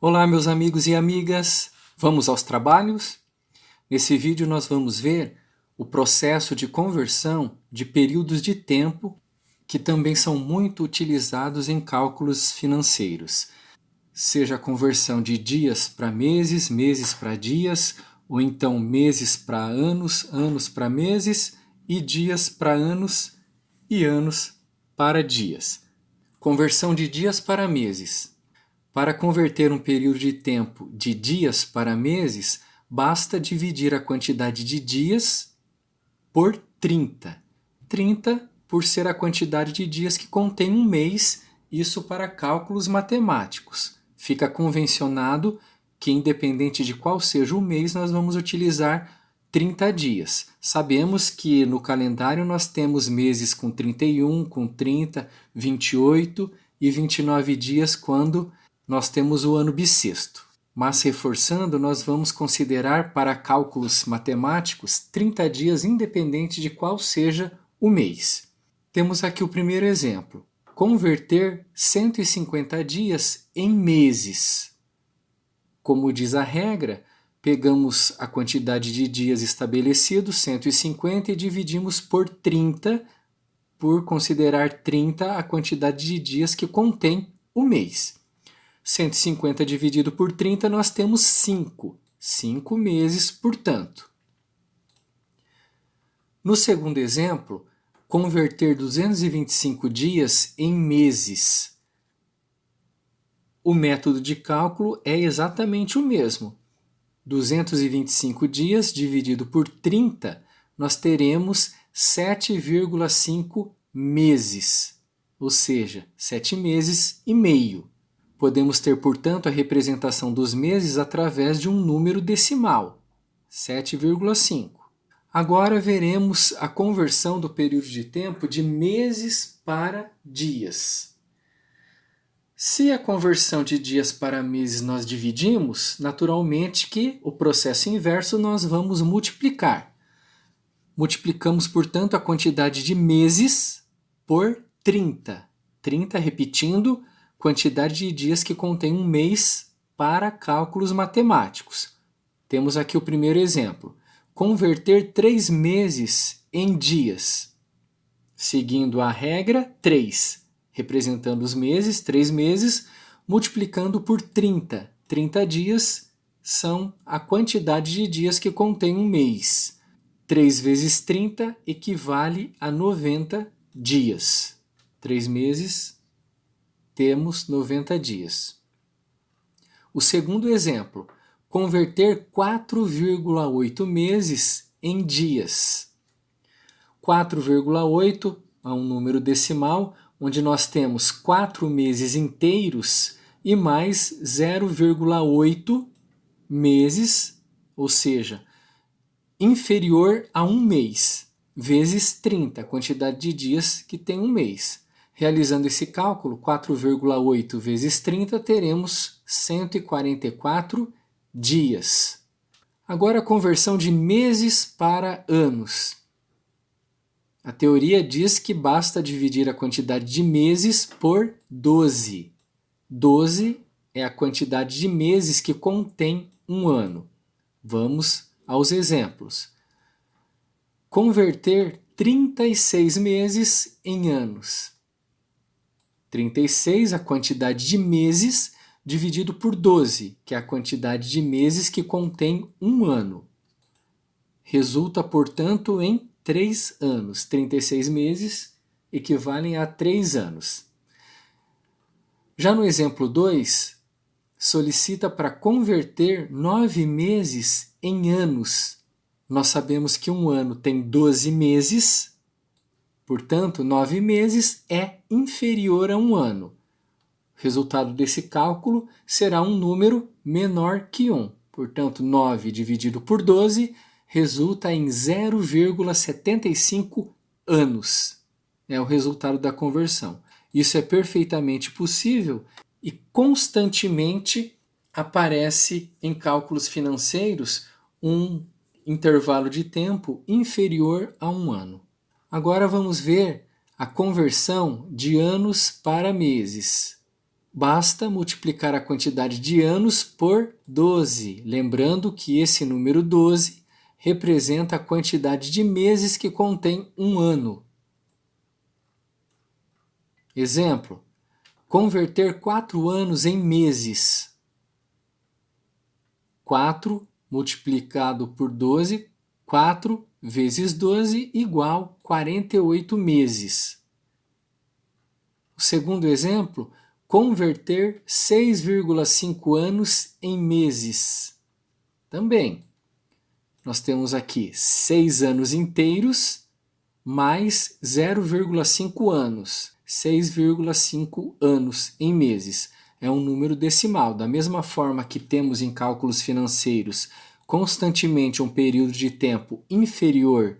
Olá, meus amigos e amigas, vamos aos trabalhos? Nesse vídeo nós vamos ver o processo de conversão de períodos de tempo que também são muito utilizados em cálculos financeiros, seja a conversão de dias para meses, meses para dias, ou então meses para anos, anos para meses e dias para anos e anos para dias. Conversão de dias para meses. Para converter um período de tempo de dias para meses, basta dividir a quantidade de dias por 30. 30 por ser a quantidade de dias que contém um mês, isso para cálculos matemáticos. Fica convencionado que, independente de qual seja o mês, nós vamos utilizar 30 dias. Sabemos que no calendário nós temos meses com 31, com 30, 28 e 29 dias quando nós temos o ano bissexto. Mas reforçando, nós vamos considerar para cálculos matemáticos 30 dias independente de qual seja o mês. Temos aqui o primeiro exemplo. Converter 150 dias em meses. Como diz a regra, pegamos a quantidade de dias estabelecidos, 150, e dividimos por 30, por considerar 30 a quantidade de dias que contém o mês. 150 dividido por 30, nós temos 5. 5 meses, portanto. No segundo exemplo, converter 225 dias em meses. O método de cálculo é exatamente o mesmo. 225 dias dividido por 30, nós teremos 7,5 meses, ou seja, 7 meses e meio. Podemos ter, portanto, a representação dos meses através de um número decimal, 7,5. Agora veremos a conversão do período de tempo de meses para dias. Se a conversão de dias para meses nós dividimos, naturalmente que o processo inverso nós vamos multiplicar. Multiplicamos, portanto, a quantidade de meses por 30. 30, repetindo, quantidade de dias que contém um mês para cálculos matemáticos. Temos aqui o primeiro exemplo. Converter 3 meses em dias. Seguindo a regra 3, representando os meses, 3 meses, multiplicando por 30. 30 dias são a quantidade de dias que contém um mês. 3 vezes 30 equivale a 90 dias. 3 meses, temos 90 dias. O segundo exemplo, converter 4,8 meses em dias. 4,8 é um número decimal, onde nós temos 4 meses inteiros e mais 0,8 meses, ou seja, inferior a um mês, vezes 30, a quantidade de dias que tem um mês. Realizando esse cálculo, 4,8 vezes 30, teremos 144 dias. Agora a conversão de meses para anos. A teoria diz que basta dividir a quantidade de meses por 12. 12 é a quantidade de meses que contém um ano. Vamos aos exemplos. Converter 36 meses em anos. 36, a quantidade de meses, dividido por 12, que é a quantidade de meses que contém um ano. Resulta, portanto, em 3 anos. 36 meses equivalem a 3 anos. Já no exemplo 2, solicita para converter 9 meses em anos. Nós sabemos que um ano tem 12 meses, portanto, 9 meses é inferior a um ano. O resultado desse cálculo será um número menor que 1. Portanto, 9 dividido por 12 resulta em 0,75 anos. É o resultado da conversão. Isso é perfeitamente possível e constantemente aparece em cálculos financeiros um intervalo de tempo inferior a um ano. Agora vamos ver a conversão de anos para meses. basta multiplicar a quantidade de anos por 12, lembrando que esse número 12 representa a quantidade de meses que contém um ano. Exemplo: converter 4 anos em meses. 4 multiplicado por 12, 4 vezes 12 igual 48 meses. O segundo exemplo: converter 6,5 anos em meses. Também, nós temos aqui 6 anos inteiros mais 0,5 anos. 6,5 anos em meses. É um número decimal. Da mesma forma que temos em cálculos financeiros constantemente um período de tempo inferior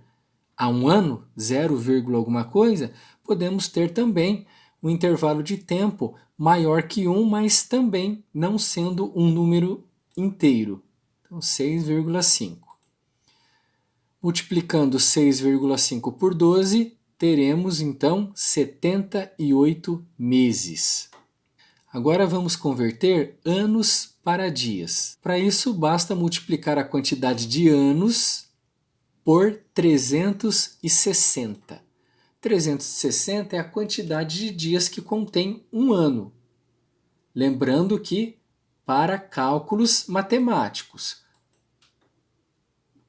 a um ano, 0, alguma coisa, podemos ter também um intervalo de tempo maior que 1, mas também não sendo um número inteiro. Então, 6,5. Multiplicando 6,5 por 12, teremos então 78 meses. Agora vamos converter anos para dias. Para isso, basta multiplicar a quantidade de anos por 360. 360 é a quantidade de dias que contém um ano. Lembrando que para cálculos matemáticos,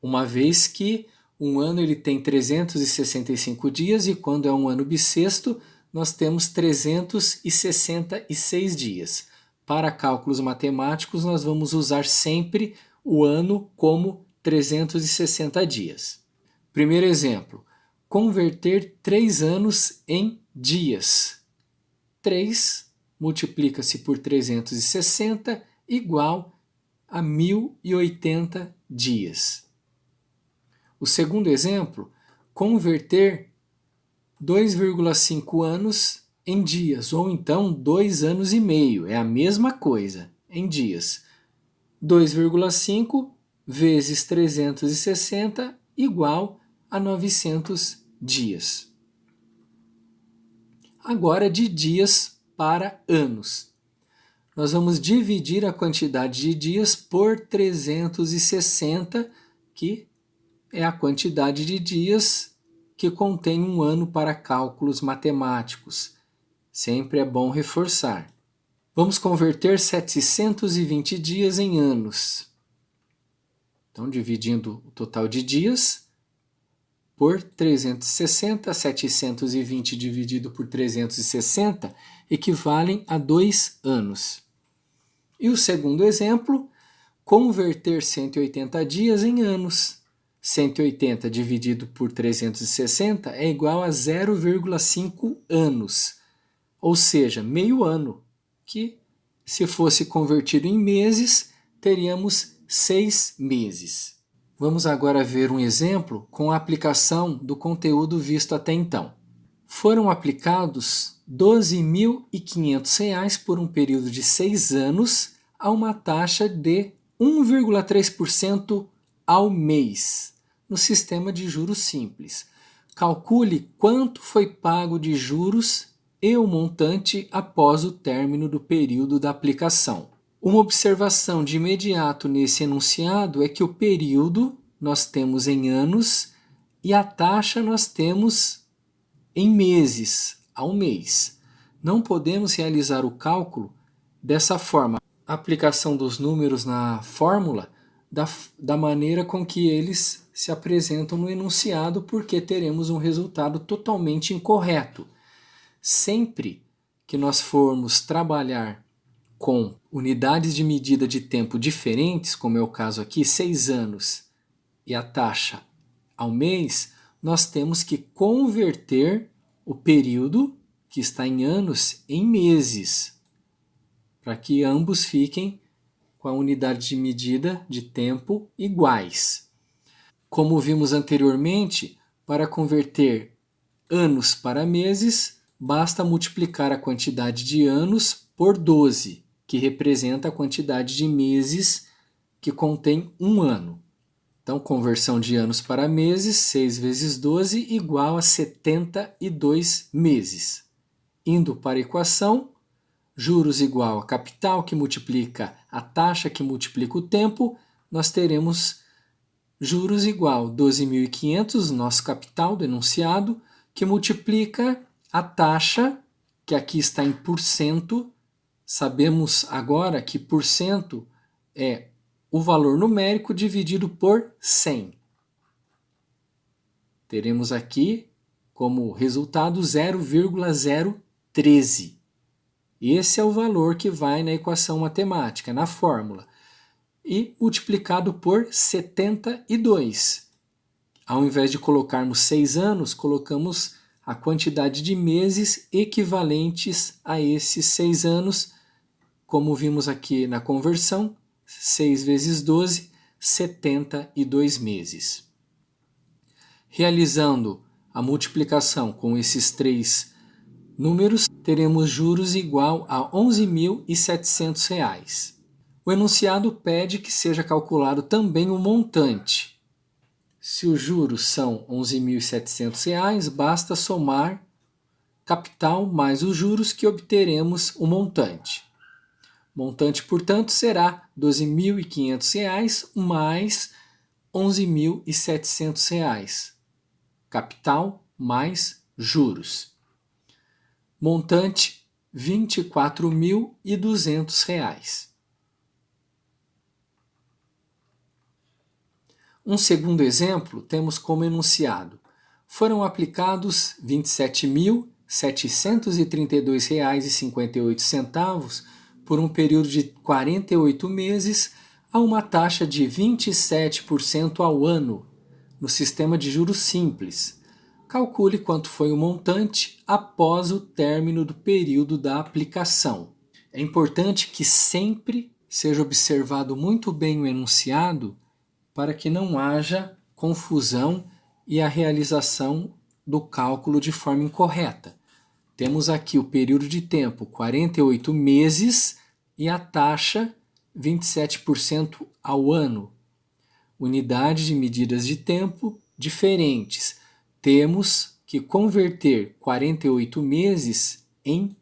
uma vez que um ano ele tem 365 dias e quando é um ano bissexto, nós temos 366 dias. Para cálculos matemáticos, nós vamos usar sempre o ano como 360 dias. Primeiro exemplo: converter 3 anos em dias. 3 multiplica-se por 360 igual a 1080 dias. O segundo exemplo: converter 2,5 anos em dias, ou então 2 anos e meio, é a mesma coisa, em dias. 2,5 vezes 360 igual a 900 dias. Agora, de dias para anos. Nós vamos dividir a quantidade de dias por 360, que é a quantidade de dias que contém um ano para cálculos matemáticos. Sempre é bom reforçar. Vamos converter 720 dias em anos. Então, dividindo o total de dias por 360, 720 dividido por 360 equivalem a 2 anos. E o segundo exemplo: converter 180 dias em anos. 180 dividido por 360 é igual a 0,5 anos, ou seja, meio ano, que se fosse convertido em meses, teríamos 6 meses. Vamos agora ver um exemplo com a aplicação do conteúdo visto até então. Foram aplicados R$ 12.500 por um período de 6 anos a uma taxa de 1,3% ao mês, no sistema de juros simples. Calcule quanto foi pago de juros e o montante após o término do período da aplicação. Uma observação de imediato nesse enunciado é que o período nós temos em anos e a taxa nós temos em meses, ao mês. Não podemos realizar o cálculo dessa forma. A aplicação dos números na fórmula da maneira com que eles se apresentam no enunciado, porque teremos um resultado totalmente incorreto. Sempre que nós formos trabalhar com unidades de medida de tempo diferentes, como é o caso aqui, 6 anos, e a taxa ao mês, nós temos que converter o período que está em anos em meses, para que ambos fiquem com a unidade de medida de tempo iguais. Como vimos anteriormente, para converter anos para meses, basta multiplicar a quantidade de anos por 12, que representa a quantidade de meses que contém um ano. Então, conversão de anos para meses, 6 vezes 12 igual a 72 meses. Indo para a equação, juros igual a capital que multiplica a taxa que multiplica o tempo, nós teremos juros igual a 12.500, nosso capital do enunciado, que multiplica a taxa, que aqui está em porcento. Sabemos agora que porcento é o valor numérico dividido por 100. Teremos aqui como resultado 0,013. Esse é o valor que vai na equação matemática, na fórmula. E multiplicado por 72. Ao invés de colocarmos 6 anos, colocamos a quantidade de meses equivalentes a esses 6 anos, como vimos aqui na conversão, 6 vezes 12, 72 meses. Realizando a multiplicação com esses três números, teremos juros igual a R$ 11.700. O enunciado pede que seja calculado também o montante. Se os juros são R$ 11.700, basta somar capital mais os juros que obteremos o montante. Montante, portanto, será R$ 12.500 mais R$ 11.700. Capital mais juros. Montante R$ 24.200. Um segundo exemplo temos como enunciado: foram aplicados R$ 27.732,58 por um período de 48 meses a uma taxa de 27% ao ano no sistema de juros simples. Calcule quanto foi o montante após o término do período da aplicação. É importante que sempre seja observado muito bem o enunciado para que não haja confusão e a realização do cálculo de forma incorreta. Temos aqui o período de tempo, 48 meses, e a taxa, 27% ao ano. Unidades de medidas de tempo diferentes. Temos que converter 48 meses em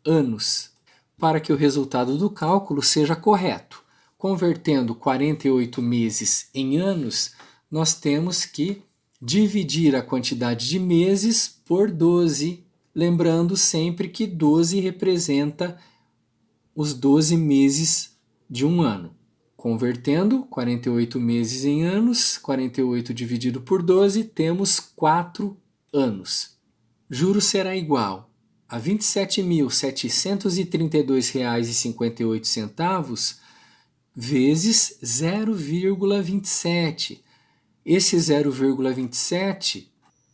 anos, para que o resultado do cálculo seja correto. Convertendo 48 meses em anos, nós temos que dividir a quantidade de meses por 12, lembrando sempre que 12 representa os 12 meses de um ano. Convertendo 48 meses em anos, 48 dividido por 12, temos 4 anos. Juros será igual a R$ 27.732,58 vezes 0,27. Esse 0,27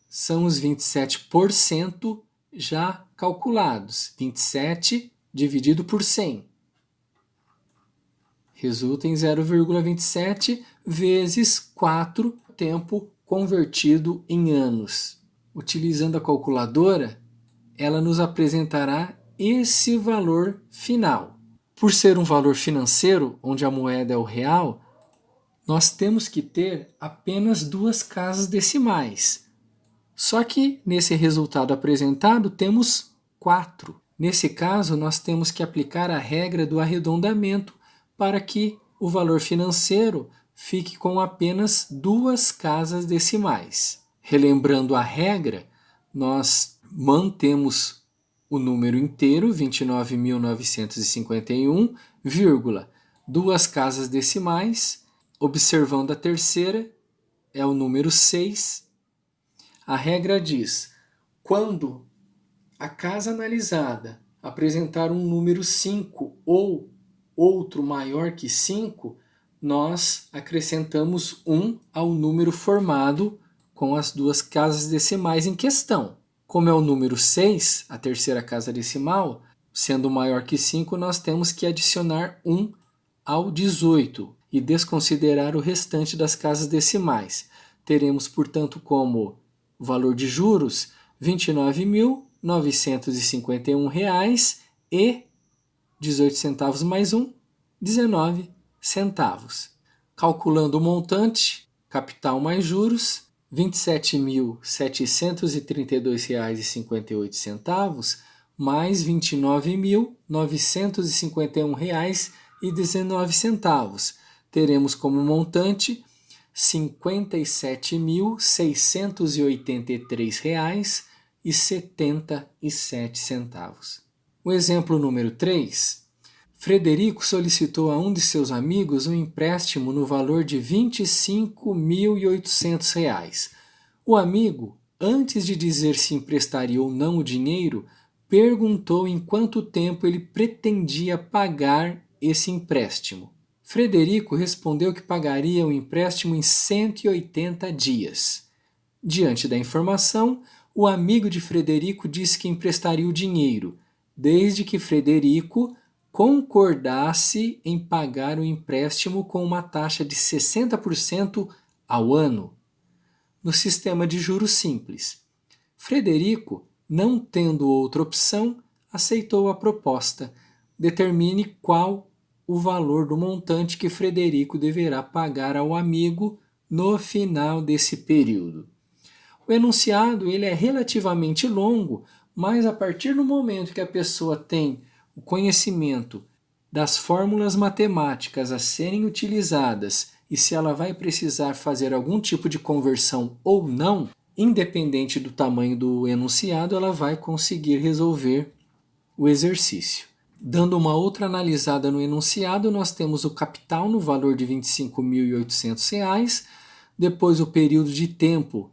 são os 27% já calculados. 27 dividido por 100. Resulta em 0,27 vezes 4, tempo convertido em anos. Utilizando a calculadora, ela nos apresentará esse valor final. Por ser um valor financeiro, onde a moeda é o real, nós temos que ter apenas 2 casas decimais. Só que nesse resultado apresentado temos 4. Nesse caso, nós temos que aplicar a regra do arredondamento para que o valor financeiro fique com apenas 2 casas decimais. Relembrando a regra, nós mantemos o número inteiro, 29.951, 2 casas decimais, observando a terceira, é o número 6. A regra diz: quando a casa analisada apresentar um número 5 ou outro maior que 5, nós acrescentamos 1 ao número formado com as 2 casas decimais em questão. Como é o número 6, a terceira casa decimal, sendo maior que 5, nós temos que adicionar 1 ao 18 e desconsiderar o restante das casas decimais. Teremos, portanto, como valor de juros R$ 29.951,18 mais 1, 19 centavos. Calculando o montante, capital mais juros, R$ 27.732,58, mais R$ 29.951,19. Teremos como montante R$ 57.683,77. O exemplo número 3. Frederico solicitou a um de seus amigos um empréstimo no valor de R$ 25.800. O amigo, antes de dizer se emprestaria ou não o dinheiro, perguntou em quanto tempo ele pretendia pagar esse empréstimo. Frederico respondeu que pagaria o empréstimo em 180 dias. Diante da informação, o amigo de Frederico disse que emprestaria o dinheiro, desde que Frederico concordasse em pagar o empréstimo com uma taxa de 60% ao ano, no sistema de juros simples. Frederico, não tendo outra opção, aceitou a proposta. Determine qual o valor do montante que Frederico deverá pagar ao amigo no final desse período. O enunciado ele é relativamente longo, mas a partir do momento que a pessoa tem o conhecimento das fórmulas matemáticas a serem utilizadas e se ela vai precisar fazer algum tipo de conversão ou não, independente do tamanho do enunciado, ela vai conseguir resolver o exercício. Dando uma outra analisada no enunciado, nós temos o capital no valor de R$ 25.800, depois o período de tempo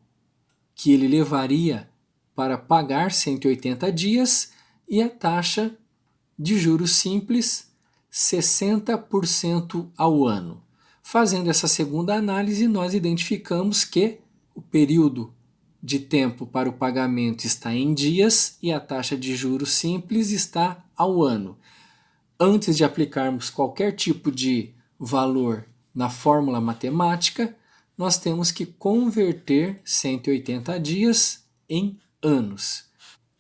que ele levaria para pagar 180 dias e a taxa de juros simples 60% ao ano. Fazendo essa segunda análise, nós identificamos que o período de tempo para o pagamento está em dias e a taxa de juros simples está ao ano. Antes de aplicarmos qualquer tipo de valor na fórmula matemática, nós temos que converter 180 dias em anos.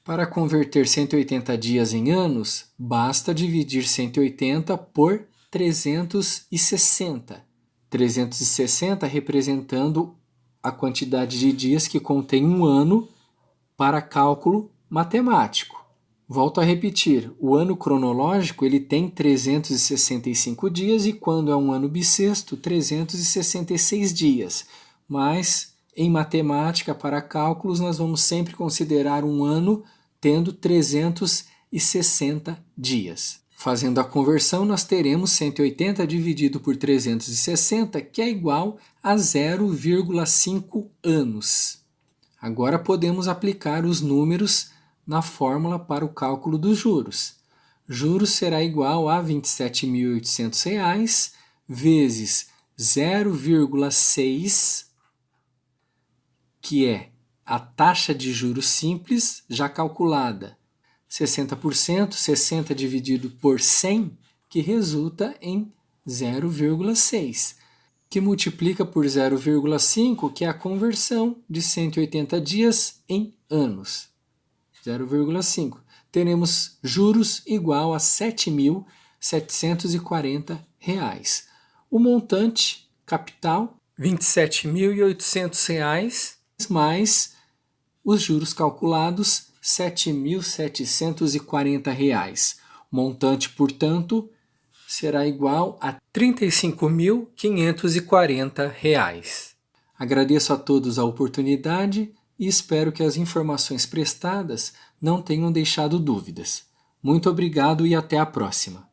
Para converter 180 dias em anos, basta dividir 180 por 360. 360 representando a quantidade de dias que contém um ano para cálculo matemático. Volto a repetir, o ano cronológico ele tem 365 dias e quando é um ano bissexto, 366 dias. Mas em matemática, para cálculos, nós vamos sempre considerar um ano tendo 360 dias. Fazendo a conversão, nós teremos 180 dividido por 360, que é igual a 0,5 anos. Agora podemos aplicar os números na fórmula para o cálculo dos juros. Juros será igual a R$ 27.800 vezes 0,6, que é a taxa de juros simples já calculada. 60%, 60 dividido por 100, que resulta em 0,6, que multiplica por 0,5, que é a conversão de 180 dias em anos. 0,5. Teremos juros igual a R$ 7.740. O montante capital, R$ 27.800, mais os juros calculados, R$ 7.740. O montante, portanto, será igual a R$ 35.540. Agradeço a todos a oportunidade e espero que as informações prestadas não tenham deixado dúvidas. Muito obrigado e até a próxima.